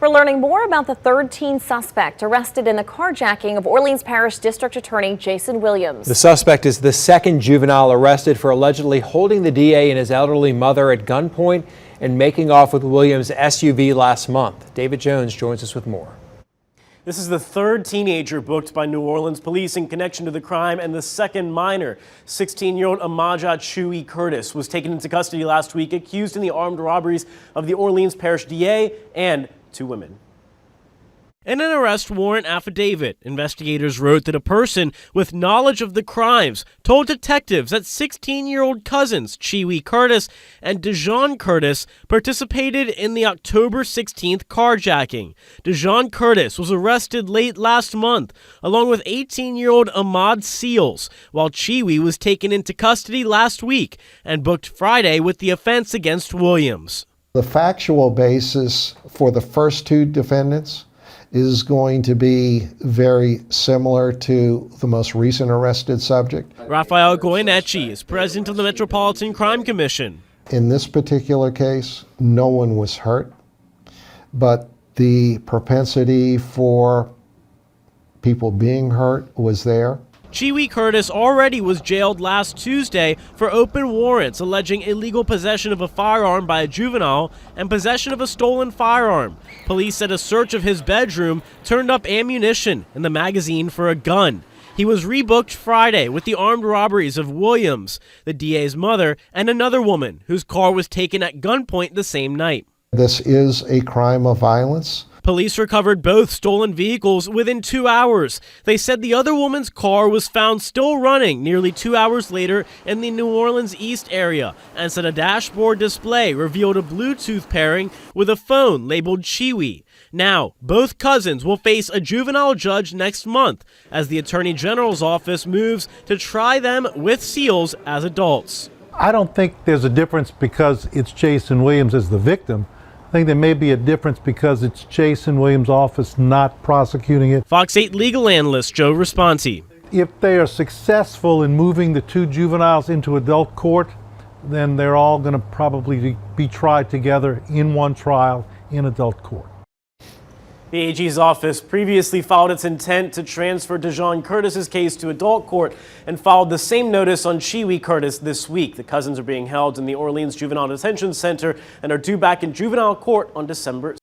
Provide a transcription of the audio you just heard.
We're learning more about the third teen suspect arrested in the carjacking of Orleans Parish District Attorney Jason Williams. The suspect is the second juvenile arrested for allegedly holding the DA and his elderly mother at gunpoint and making off with Williams' SUV last month. David Jones joins us with more. This is the third teenager booked by New Orleans police in connection to the crime, and the second minor. 16-year-old Amaja Chewy Curtis was taken into custody last week, accused in the armed robberies of the Orleans Parish DA and two women. In an arrest warrant affidavit, investigators wrote that a person with knowledge of the crimes told detectives that 16-year-old cousins Chewy Curtis and Dejon Curtis participated in the October 16th carjacking. Dejon Curtis was arrested late last month, along with 18-year-old Ahmad Seals, while Chewy was taken into custody last week and booked Friday with the offense against Williams. The factual basis for the first two defendants is going to be very similar to the most recent arrested subject. Rafael Goyeneche is president of the Metropolitan Crime Commission. In this particular case, no one was hurt, but the propensity for people being hurt was there. Chewy Curtis already was jailed last Tuesday for open warrants alleging illegal possession of a firearm by a juvenile and possession of a stolen firearm. Police said a search of his bedroom turned up ammunition and the magazine for a gun. He was rebooked Friday with the armed robberies of Williams, the DA's mother, and another woman whose car was taken at gunpoint the same night. This is a crime of violence. Police recovered both stolen vehicles within 2 hours. They said the other woman's car was found still running nearly 2 hours later in the New Orleans East area, and said a dashboard display revealed a Bluetooth pairing with a phone labeled Chewy. Now, both cousins will face a juvenile judge next month as the Attorney General's office moves to try them with Seals as adults. I don't think there's a difference because it's Jason Williams as the victim. I think there may be a difference because it's Jason Williams' office not prosecuting it. Fox 8 legal analyst Joe Responsi. If they are successful in moving the two juveniles into adult court, then they're all going to probably be tried together in one trial in adult court. The AG's office previously filed its intent to transfer Dejon Curtis's case to adult court and filed the same notice on Chewy Curtis this week. The cousins are being held in the Orleans Juvenile Detention Center and are due back in juvenile court on December